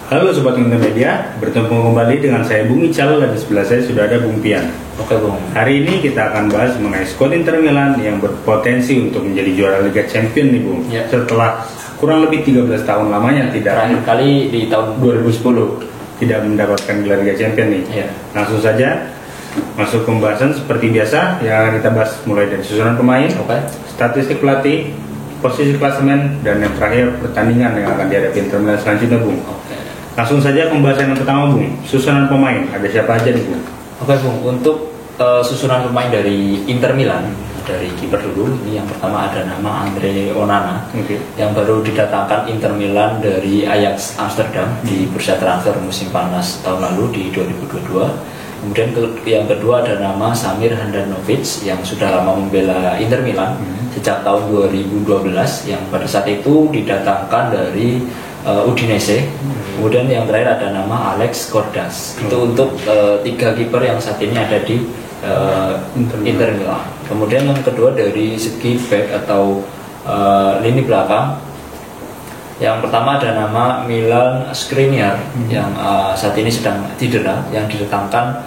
Halo Sobat Intermedia, bertemu kembali dengan saya Bung Ical dan di sebelah saya sudah ada Bung Pian. Oke Bung. Hari ini kita akan bahas mengenai skuad Inter Milan yang berpotensi untuk menjadi juara Liga Champions nih Bung. Ya. Setelah kurang lebih 13 tahun lamanya Terakhir kali di tahun 2010 tidak mendapatkan gelar Liga Champions nih. Ya. Langsung saja masuk pembahasan seperti biasa yang akan kita bahas mulai dari susunan pemain, statistik pelatih, posisi klasemen, dan yang terakhir pertandingan yang akan dihadapi Inter Milan selanjutnya Bung. Langsung saja pembahasan yang pertama Bung, susunan pemain, ada siapa aja nih Bung? Oke Bung, untuk susunan pemain dari Inter Milan, dari kiper dulu, ini yang pertama ada nama Andre Onana, yang baru didatangkan Inter Milan dari Ajax Amsterdam di bursa transfer musim panas tahun lalu di 2022. Kemudian yang kedua ada nama Samir Handanovic yang sudah lama membela Inter Milan sejak tahun 2012, yang pada saat itu didatangkan dari Udinese. Kemudian yang terakhir ada nama Alex Cordas. Itu untuk tiga kiper yang saat ini ada di Inter Milan. Kemudian yang kedua dari segi back atau lini belakang, yang pertama ada nama Milan Skriniar yang saat ini sedang cedera, yang didatangkan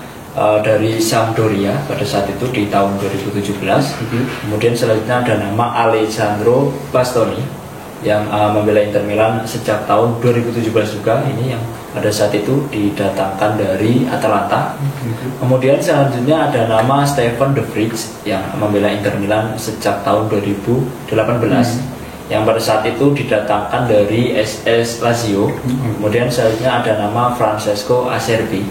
dari Sampdoria pada saat itu di tahun 2017. Kemudian selanjutnya ada nama Alessandro Bastoni yang membela Inter Milan sejak tahun 2017 juga, ini yang pada saat itu didatangkan dari Atalanta. Kemudian selanjutnya ada nama Stefan de Vrij yang membela Inter Milan sejak tahun 2018, yang pada saat itu didatangkan dari SS Lazio. Kemudian selanjutnya ada nama Francesco Acerbi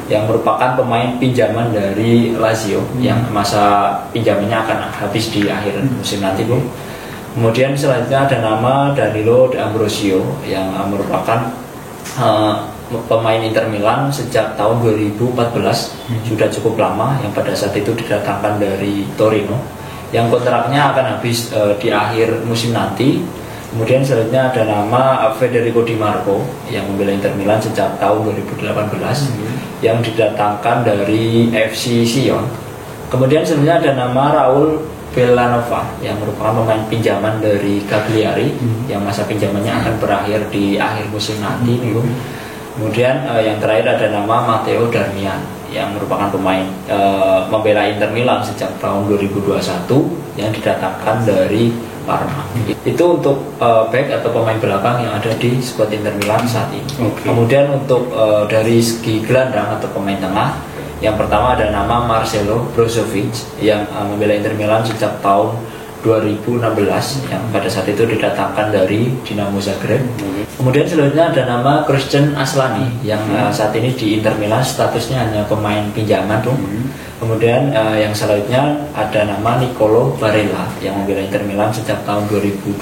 yang merupakan pemain pinjaman dari Lazio yang masa pinjamannya akan habis di akhir musim nanti Bung. Kemudian selanjutnya ada nama Danilo D'Ambrosio yang merupakan pemain Inter Milan sejak tahun 2014, sudah cukup lama, yang pada saat itu didatangkan dari Torino, yang kontraknya akan habis di akhir musim nanti. Kemudian selanjutnya ada nama Federico Di Marco yang membela Inter Milan sejak tahun 2018, yang didatangkan dari FC Sion. Kemudian selanjutnya ada nama Raul Bellanova yang merupakan pemain pinjaman dari Cagliari yang masa pinjamannya akan berakhir di akhir musim nanti nih Bung. Kemudian yang terakhir ada nama Matteo Darmian yang merupakan pemain membela Inter Milan sejak tahun 2021 yang didatangkan dari Parma. Itu untuk back atau pemain belakang yang ada di skuad Inter Milan saat ini. Kemudian untuk dari segi gelandang atau pemain tengah, yang pertama ada nama Marcelo Brozovic yang membela Inter Milan sejak tahun 2016, yang pada saat itu didatangkan dari Dinamo Zagreb. Kemudian selanjutnya ada nama Christian Aslani yang saat ini di Inter Milan statusnya hanya pemain pinjaman tuh. Kemudian yang selanjutnya ada nama Nicolo Barella yang membela Inter Milan sejak tahun 2020,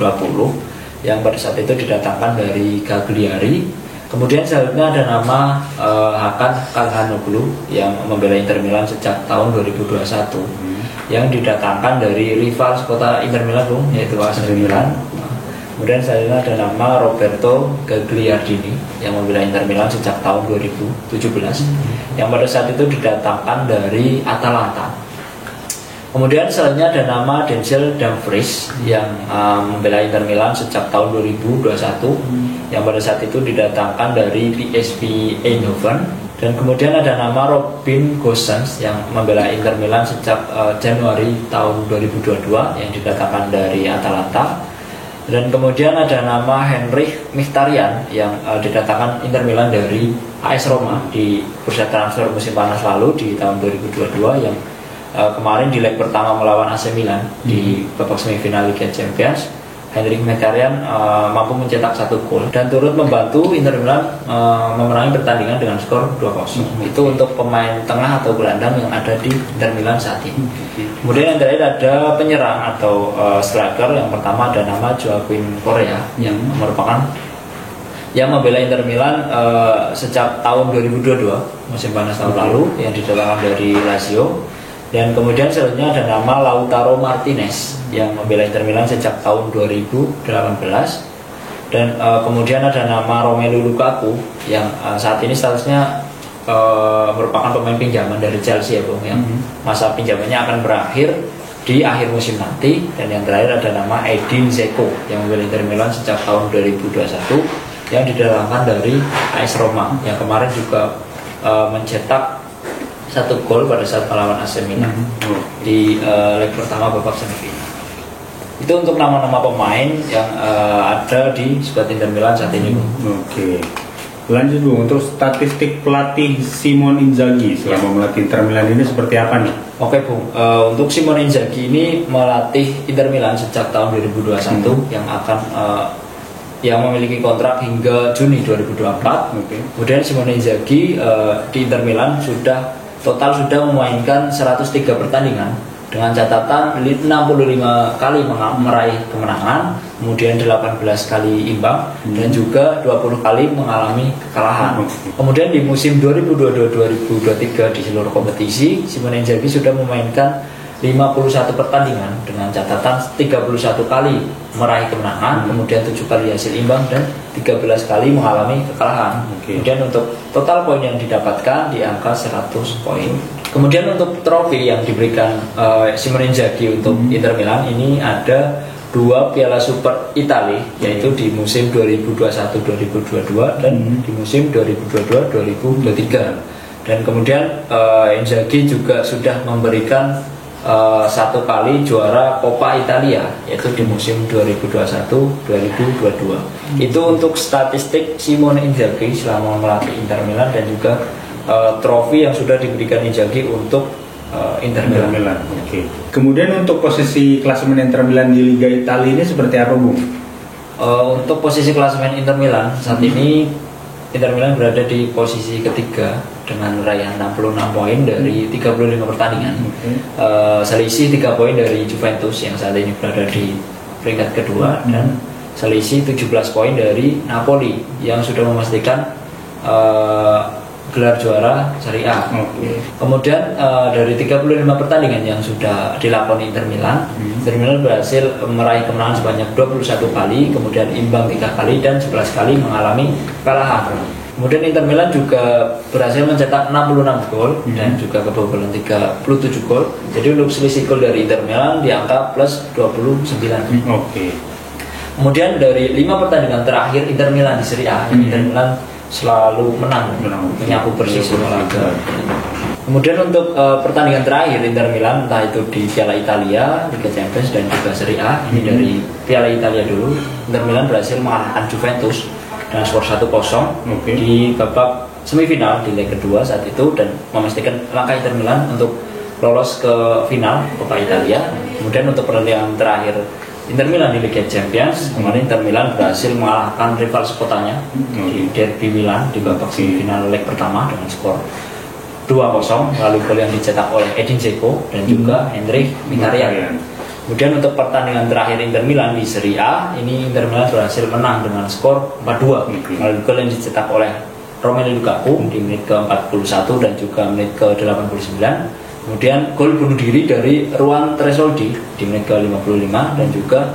yang pada saat itu didatangkan dari Cagliari. Kemudian selanjutnya ada nama Hakan Calhanoglu yang membela Inter Milan sejak tahun 2021, yang didatangkan dari rival kota Inter Milan Bung, yaitu AC Milan. Kemudian selanjutnya ada nama Roberto Gagliardini yang membela Inter Milan sejak tahun 2017, yang pada saat itu didatangkan dari Atalanta. Kemudian selanjutnya ada nama Denzel Dumfries yang membela Inter Milan sejak tahun 2021, yang pada saat itu didatangkan dari PSV Eindhoven. Dan kemudian ada nama Robin Gosens yang membela Inter Milan sejak Januari tahun 2022 yang didatangkan dari Atalanta. Dan kemudian ada nama Henrich Mkhitaryan yang didatangkan Inter Milan dari AS Roma di bursa transfer musim panas lalu di tahun 2022, yang kemarin di leg pertama melawan AC Milan di babak semifinal Liga Champions, Henrich Mkhitaryan mampu mencetak 1 gol dan turut membantu Inter Milan memenangi pertandingan dengan skor 2-0. Itu untuk pemain tengah atau gelandang yang ada di Inter Milan saat ini. Kemudian yang terakhir ada penyerang atau striker. Yang pertama ada nama Joaquin Correa yang merupakan yang membela Inter Milan sejak tahun 2022 musim panas tahun lalu, yang didatangkan dari Lazio. Dan kemudian selanjutnya ada nama Lautaro Martinez yang membela Inter Milan sejak tahun 2018. Dan kemudian ada nama Romelu Lukaku yang saat ini statusnya merupakan pemain pinjaman dari Chelsea ya Bung, yang masa pinjamannya akan berakhir di akhir musim nanti. Dan yang terakhir ada nama Edin Dzeko yang membela Inter Milan sejak tahun 2021, yang didatangkan dari AS Roma yang kemarin juga mencetak 1 gol pada saat melawan AC Milan di leg pertama babak semifinal. Itu untuk nama-nama pemain yang ada di skuad Inter Milan saat ini, Bung. Oke. Lanjut, Bung, untuk statistik pelatih Simone Inzaghi selama melatih Inter Milan ini seperti apa nih? Oke, Bung. Untuk Simone Inzaghi ini melatih Inter Milan sejak tahun 2021 yang akan yang memiliki kontrak hingga Juni 2024. Kemudian Simone Inzaghi di Inter Milan sudah memainkan 103 pertandingan dengan catatan 65 kali meraih kemenangan, kemudian 18 kali imbang dan juga 20 kali mengalami kekalahan. Kemudian di musim 2022-2023 di seluruh kompetisi, Simone Inzaghi sudah memainkan 51 pertandingan dengan catatan 31 kali meraih kemenangan, kemudian 7 kali hasil imbang dan 13 kali mengalami kekalahan. Kemudian untuk total poin yang didapatkan di angka 100 poin. Kemudian untuk trofi yang diberikan Simone Inzaghi untuk Inter Milan ini ada 2 Piala Super Italia, yaitu di musim 2021-2022 dan di musim 2022-2023. Dan kemudian Inzaghi juga sudah memberikan 1 kali juara Coppa Italia, yaitu di musim 2021-2022. Itu untuk statistik Simone Inzaghi selama melatih Inter Milan dan juga trofi yang sudah diberikan Inzaghi untuk Inter Milan. Oke. Kemudian untuk posisi klasemen Inter Milan di Liga Italia ini seperti apa, Bung? Untuk posisi klasemen Inter Milan saat ini, Inter Milan berada di posisi ketiga dengan raihan 66 poin dari 35 pertandingan. Selisih 3 poin dari Juventus yang saat ini berada di peringkat kedua dan selisih 17 poin dari Napoli yang sudah memastikan gelar juara Serie A. Kemudian dari 35 pertandingan yang sudah dilakoni Inter Milan, Inter Milan berhasil meraih kemenangan sebanyak 21 kali, kemudian imbang 3 kali dan 11 kali mengalami kekalahan. Kemudian Inter Milan juga berhasil mencetak 66 gol dan juga kebobolan 37 gol. Jadi untuk selisih gol dari Inter Milan di angka plus 29. Kemudian dari 5 pertandingan terakhir Inter Milan di Serie A, Inter Milan selalu menang, menyapu bersih semua laga. Kemudian untuk pertandingan terakhir Inter Milan, entah itu di Piala Italia, Liga Champions dan juga Serie A, ini dari Piala Italia dulu, Inter Milan berhasil mengalahkan Juventus dengan skor 1-0 di babak semifinal di leg kedua saat itu dan memastikan langkah Inter Milan untuk lolos ke final Coppa Italia. Kemudian untuk pertandingan terakhir Inter Milan di Liga Champions, kemarin Inter Milan berhasil mengalahkan rival sekotanya di Derby Milan di babak semifinal leg pertama dengan skor 2-0 melalui gol yang dicetak oleh Edin Dzeko dan juga Henry Mkhitaryan. Kemudian untuk pertandingan terakhir Inter Milan di Serie A, ini Inter Milan berhasil menang dengan skor 4-2 melalui gol yang dicetak oleh Romelu Lukaku di menit ke-41 dan juga menit ke-89. Kemudian gol bunuh diri dari Ruan Tresoldi di menit ke-55 dan juga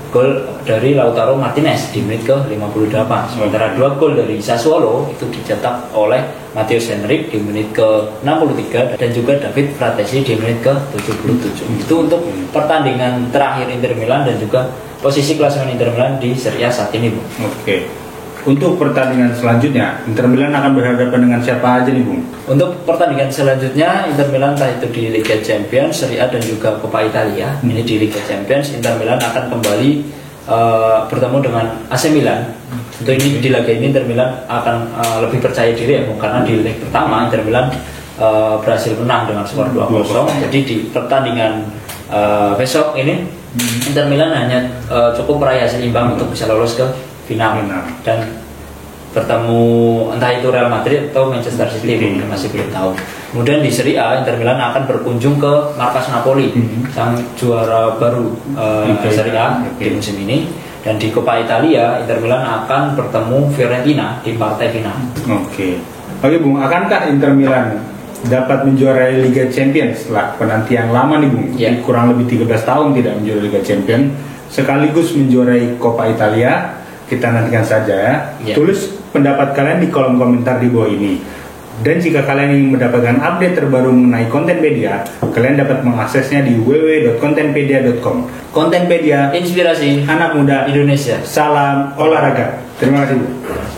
gol dari Lautaro Martinez di menit ke-58. Sementara 2 gol dari Sassuolo itu dicetak oleh Matheus Henrik di menit ke-63 dan juga David Fratesi di menit ke-77. Itu untuk pertandingan terakhir Inter Milan dan juga posisi klasemen Inter Milan di Serie A saat ini, Bung. Untuk pertandingan selanjutnya, Inter Milan akan berhadapan dengan siapa aja nih, Bung? Untuk pertandingan selanjutnya, Inter Milan entah itu di Liga Champions, Serie A dan juga Coppa Italia. Ini di Liga Champions, Inter Milan akan kembali bertemu dengan AC Milan. Untuk ini di laga ini Inter Milan akan lebih percaya diri ya, Bung, karena di leg pertama Inter Milan berhasil menang dengan skor 2-0. Jadi di pertandingan besok ini Inter Milan hanya cukup meraih hasil imbang untuk bisa lolos ke final dan bertemu entah itu Real Madrid atau Manchester City, masih belum tahu. Kemudian di Serie A Inter Milan akan berkunjung ke markas Napoli, sang juara baru Serie A di musim ini. Dan di Coppa Italia Inter Milan akan bertemu Fiorentina di partai final. Oke Bung, akankah Inter Milan dapat menjuarai Liga Champions setelah penantian lama nih, Bung? Kurang lebih 13 tahun tidak menjuarai Liga Champions, sekaligus menjuarai Coppa Italia. Kita nantikan saja ya. Tulis pendapat kalian di kolom komentar di bawah ini. Dan jika kalian ingin mendapatkan update terbaru mengenai Kontenpedia, kalian dapat mengaksesnya di www.kontenpedia.com. Kontenpedia, inspirasi anak muda Indonesia. Salam olahraga. Terima kasih Bu.